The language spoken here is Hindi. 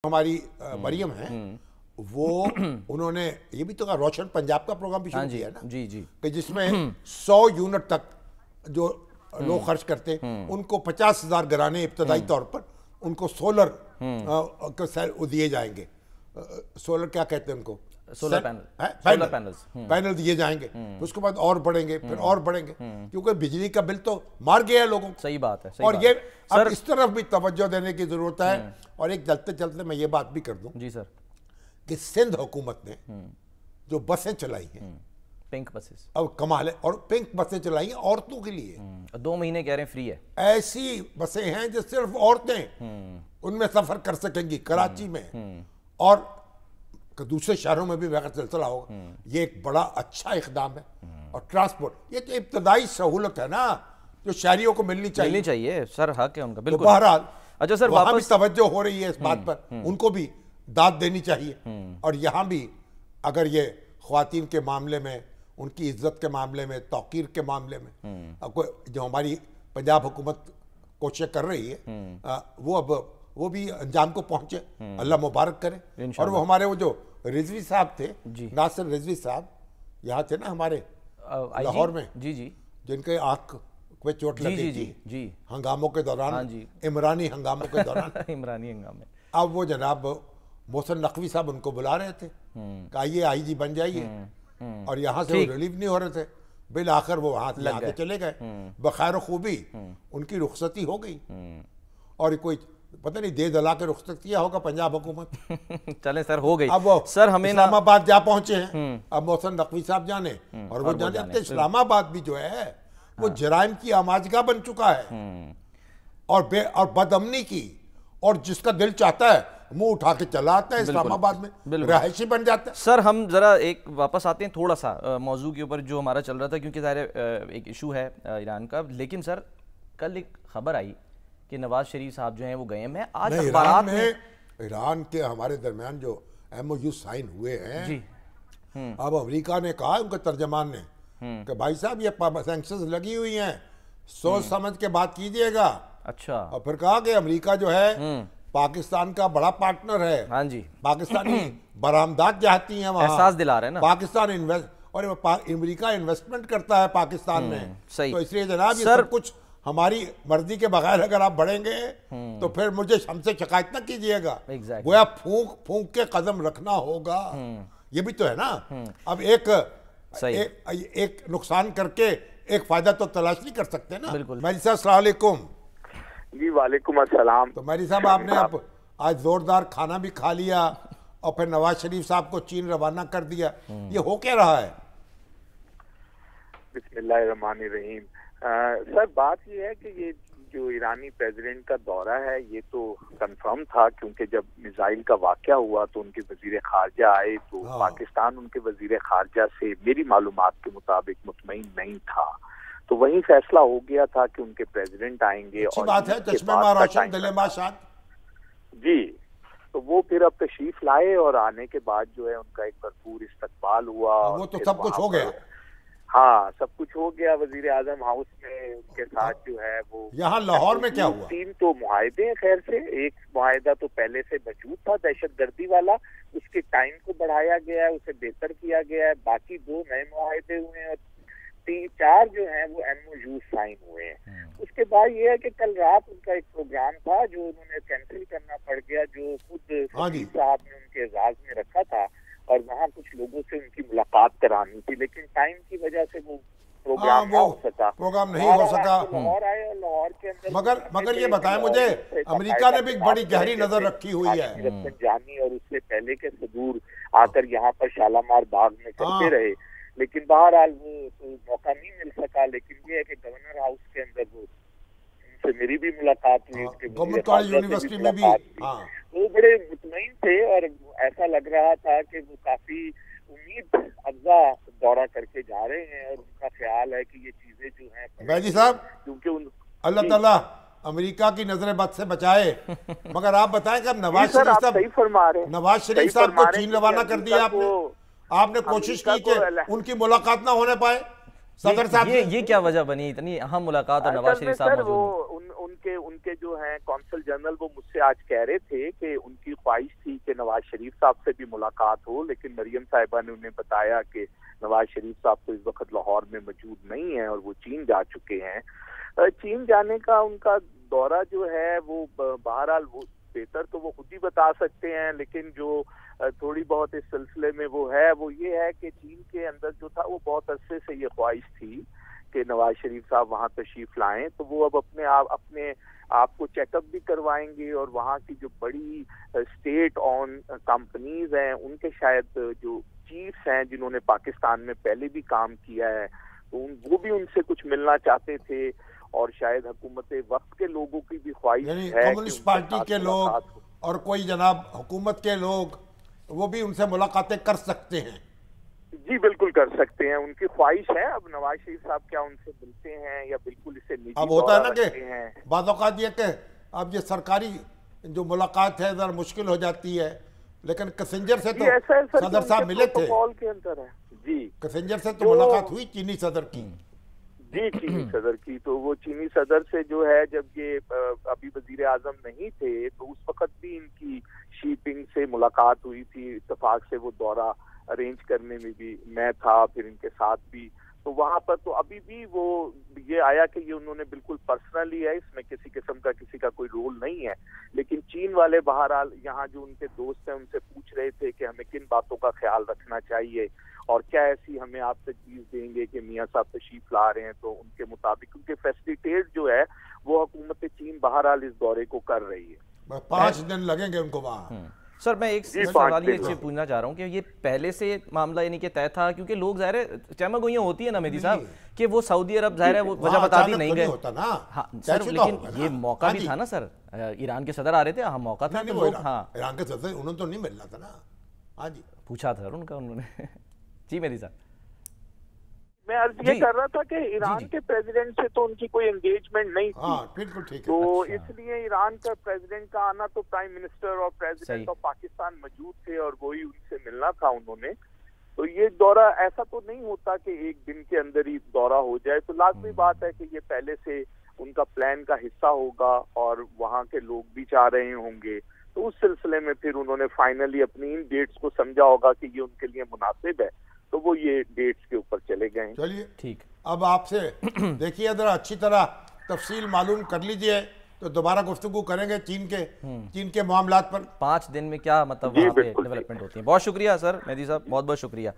हमारी मरियम है वो उन्होंने ये भी तो कहा रोशन पंजाब का प्रोग्राम भी शुरू किया ना जी जी कि जिसमें 100 यूनिट तक जो लोग खर्च करते हैं उनको 50,000 घराने इब्तदाई तौर पर उनको सोलर दिए जाएंगे। सोलर क्या कहते हैं उनको, सोलर पैनल्स पैनल दिए जाएंगे। उसके बाद और बढ़ेंगे, फिर और बढ़ेंगे, क्योंकि बिजली का बिल तो मार गया है लोगों को। सही बात है, और ये अब इस तरफ भी तवज्जो देने की जरूरत है। और एक चलते चलते मैं ये बात भी कर दूं जी सर कि सिंध हुकूमत ने जो बसें चलाई हैं, पिंक बसेस, अब कमाल है, और पिंक बसें चलाई हैं औरतों के लिए। 2 महीने कह रहे हैं फ्री है। ऐसी बसें हैं जो सिर्फ औरतें उनमें सफर कर सकेंगी कराची में, और दूसरे शहरों में भी वैसा सिलसिला होगा। ये एक बड़ा अच्छा इकदाम है। और ट्रांसपोर्ट ये तो इब्तदाई सहूलत है ना जो शहरियों को मिलनी चाहिए सर, हक है उनका बिल्कुल। तो बहरहाल अच्छा सर, वहां भी वापस तवज्जो हो रही है इस बात पर, उनको भी दाद देनी चाहिए। और यहाँ भी अगर ये ख्वातीन के मामले में, उनकी इज्जत के मामले में, तौकीर के मामले में जो हमारी पंजाब हुकूमत कोशिश कर रही है, वो भी अंजाम को पहुंचे, अल्लाह मुबारक करे। और वो हमारे वो जो रिजवी साहब थे, नासिर रिजवी साहब, यहाँ थे ना हमारे लाहौर में, जी जी, जिनके आंख पे चोट लगी थी जी हंगामों के दौरान, इमरानी हंगामों के दौरान इमरानी हंगामे। अब वो जनाब मोहसिन नकवी साहब उनको बुला रहे थे कि आइए आईजी बन जाइए, और यहाँ से वो रिलीव नहीं हो रहे थे। बिल आखिर वो वहाँ से चले गए बखैर खूबी, उनकी रुखसती हो गई। और कोई पता नहीं दे दला के रुखसत किया होगा पंजाब हुकूमत। चले सर, हो गई। अब वो सर हमें इस्लामाबाद जा पहुंचे हैं, अब मोहसिन नकवी साहब जाने, और वो जाने अब तो इस्लामाबाद भी जो है वो जराइम की आमाजगा बन चुका है, और बदअमनी की, और जिसका दिल चाहता है मुंह उठा के चला आता है इस्लामाबाद में, रहायशी बन जाता है। सर हम जरा एक वापस आते हैं थोड़ा सा मौजू के ऊपर जो हमारा चल रहा था, क्योंकि ज़ाहिर एक इशू है ईरान का। लेकिन सर कल एक खबर आई कि नवाज शरीफ साहब जो हैं वो गए। मैं आज अखबारात में ईरान के हमारे दरमियान जो MOU साइन हुए हैं जी, अब अमेरिका ने कहा उनके तर्जमान ने कि भाई साहब ये सैंक्शंस लगी हुई हैं, सोच समझ के बात कीजिएगा। अच्छा। और फिर कहा कि अमेरिका जो है पाकिस्तान का बड़ा पार्टनर है। हाँ जी, पाकिस्तानी बरामदात चाहती हैं वहाँ, एहसास दिला रहे हैं ना पाकिस्तान और अमेरिका इन्वेस्टमेंट करता है पाकिस्तान में। सही। तो इसलिए जनाब ये सब कुछ हमारी मर्जी के बगैर अगर आप बढ़ेंगे तो फिर मुझे हमसे शिकायत ना कीजिएगा। गोया फूंक फूंक के कदम रखना होगा। ये भी तो है ना। अब एक नुकसान करके एक फायदा तो तलाश नहीं कर सकते ना। मैरी साहब अस्सलाम वालेकुम। जी वालेकुम अस्सलाम। तो मैरी साहब आपने अब आज जोरदार खाना भी खा लिया और फिर नवाज शरीफ साहब को चीन रवाना कर दिया, ये हो क्या रहा है? बिस्मिल्लाहिर्रहमानिर्रहीम। सर बात ये है कि ये जो ईरानी प्रेसिडेंट का दौरा है ये तो कंफर्म था, क्योंकि जब मिसाइल का वाकया हुआ तो उनके वजीर खारजा आए तो पाकिस्तान उनके वजीर खारजा से मेरी मालूमात के मुताबिक मुतमईन नहीं था, तो वही फैसला हो गया था कि उनके प्रेसिडेंट आएंगे। अच्छी बात है, जी। तो वो फिर अब तशरीफ लाए और आने के बाद जो है उनका एक भरपूर इस्तकबाल हुआ। वो तो सब कुछ हो गया। हाँ, सब कुछ हो गया। वजीर आजम हाउस में उनके साथ जो है वो, यहाँ लाहौर में क्या हुआ? 3 तो मुआहदे हैं। खैर से एक मुआहदा तो पहले से मौजूद था दहशतगर्दी वाला, उसके टाइम को बढ़ाया गया है, उसे बेहतर किया गया है। बाकी 2 नए मुआहदे हुए हैं और 4 जो हैं वो MOU साइन हुए हैं। उसके बाद ये है कि कल रात उनका एक प्रोग्राम था जो उन्होंने कैंसिल करना पड़ गया, जो खुद साहब ने उनके एजाज में रखा था, और वहाँ कुछ लोगों से उनकी मुलाकात करानी थी, लेकिन टाइम की वजह से वो प्रोग्राम नहीं हो सका। लाहौर आए और लाहौर के अंदर मगर ये बताएं मुझे, अमेरिका ने भी बड़ी गहरी नजर रखी हुई है जानी, और उससे पहले के सदूर आकर यहाँ पर शालामार बाग में करते रहे, लेकिन बहरहाल वो मौका नहीं मिल सका। लेकिन ये है कि गवर्नर हाउस के अंदर वो उनसे मेरी भी मुलाकात हुई, यूनिवर्सिटी में भी वो बड़े मुतमईन थे और ऐसा लग रहा था कि वो काफी उम्मीद अफजा दौरा करके जा रहे हैं, और उनका ख्याल है कि ये चीजें जो हैं बैजी साहब, क्योंकि अल्लाह ताला अमेरिका की नजरें बद से बचाए। मगर आप बताएं कि नवाज शरीफ साहब को चीन रवाना कर दिया आपने कोशिश की कि उनकी मुलाकात ना होने पाए? सदर साहब ये क्या वजह बनी इतनी अहम मुलाकात और नवाज शरीफ साहब सर वो मौजूद उनके जो हैं कौंसल जनरल वो मुझसे आज कह रहे थे कि उनकी ख्वाहिश थी कि नवाज शरीफ साहब से भी मुलाकात हो, लेकिन मरियम साहिबा ने उन्हें बताया कि नवाज शरीफ साहब तो इस वक्त लाहौर में मौजूद नहीं है और वो चीन जा चुके हैं। चीन जाने का उनका दौरा जो है वो बहरहाल वो बेहतर तो वो खुद ही बता सकते हैं, लेकिन जो थोड़ी बहुत इस सिलसिले में वो ये है कि चीन के अंदर जो था वो बहुत अरसे से ये ख्वाहिश थी कि नवाज शरीफ साहब वहाँ तशरीफ लाएं, तो वो अब अपने आप को चेकअप भी करवाएंगे और वहाँ की जो बड़ी स्टेट ऑन कंपनीज हैं उनके शायद जो चीफ्स हैं जिन्होंने पाकिस्तान में पहले भी काम किया है तो वो भी उनसे कुछ मिलना चाहते थे, और शायद हुकूमत वक्त के लोगों की भी ख्वाहिश है कम्युनिस्ट पार्टी के लोग और कोई जनाब हुकूमत के लोग वो भी उनसे मुलाकातें कर सकते हैं। जी बिल्कुल कर सकते हैं, उनकी ख्वाहिश है। अब नवाज शरीफ साहब क्या उनसे मिलते हैं या बिल्कुल इसे निजी अब होता है ना कि बात औकात ये कि अब ये सरकारी जो मुलाकात है जरा मुश्किल हो जाती है, लेकिन कैसेंजर से तो सदर साहब मिले थे के अंदर है जी, कैसेंजर से तो मुलाकात हुई चीनी सदर की जी, चीनी सदर की। तो वो चीनी सदर से जो है जब ये अभी वजीर आजम नहीं थे तो उस वक्त भी इनकी शीपिंग से मुलाकात हुई थी, इत्तेफाक से वो दौरा अरेंज करने में भी मैं था, फिर इनके साथ भी। तो वहां पर तो अभी भी वो ये आया कि ये उन्होंने बिल्कुल पर्सनली है, इसमें किसी किस्म का किसी का कोई रोल नहीं है, लेकिन चीन वाले बहरहाल यहाँ जो उनके दोस्त हैं उनसे पूछ रहे थे कि हमें किन बातों का ख्याल रखना चाहिए और क्या ऐसी हमें आप तजवीज़ देंगे कि मियाँ साहब तशरीफ ला रहे हैं, तो उनके मुताबिक उनके फैसिलिटेट जो है वो हुकूमत चीन बहरहाल इस दौरे को कर रही है। 5 दिन लगेंगे उनको वहाँ। सर मैं एक सवाल ये पूछना चाह रहा हूँ कि ये पहले से मामला यानी कि तय था, क्योंकि लोग ज़ाहिर है चमगोइयाँ होती है ना मेदी साहब कि वो सऊदी अरब ज़ाहिर है वो वजह बता दी नहीं गए होता ना। हाँ सर, लेकिन ये मौका भी था ना सर, ईरान के सदर आ रहे थे, हाँ मौका था। हाँ ईरान के सदर उन्होंने तो नहीं मिलना था ना। हाँ जी पूछा था उनका उन्होंने जी मेदी साहब मैं अर्ज ये कर रहा था कि ईरान के प्रेसिडेंट से तो उनकी कोई एंगेजमेंट नहीं थी। बिल्कुल ठीक है। तो इसलिए ईरान का प्रेसिडेंट का आना तो प्राइम मिनिस्टर और प्रेसिडेंट ऑफ पाकिस्तान मौजूद थे और वही उनसे मिलना था उन्होंने। तो ये दौरा ऐसा तो नहीं होता कि एक दिन के अंदर ही दौरा हो जाए, तो लाजमी बात है कि ये पहले से उनका प्लान का हिस्सा होगा और वहाँ के लोग भी चाह रहे होंगे, तो उस सिलसिले में फिर उन्होंने फाइनली अपनी इन डेट्स को समझा होगा कि ये उनके लिए मुनासिब है, तो वो ये डेट्स के ऊपर चले गए। चलिए ठीक, अब आपसे देखिए जरा अच्छी तरह तफसील मालूम कर लीजिए तो दोबारा गुफ्तगू करेंगे चीन के मामलात पर। 5 दिन में क्या मतलब वहाँ पे डेवलपमेंट होती है। बहुत शुक्रिया सर मेहदी साहब, बहुत बहुत शुक्रिया।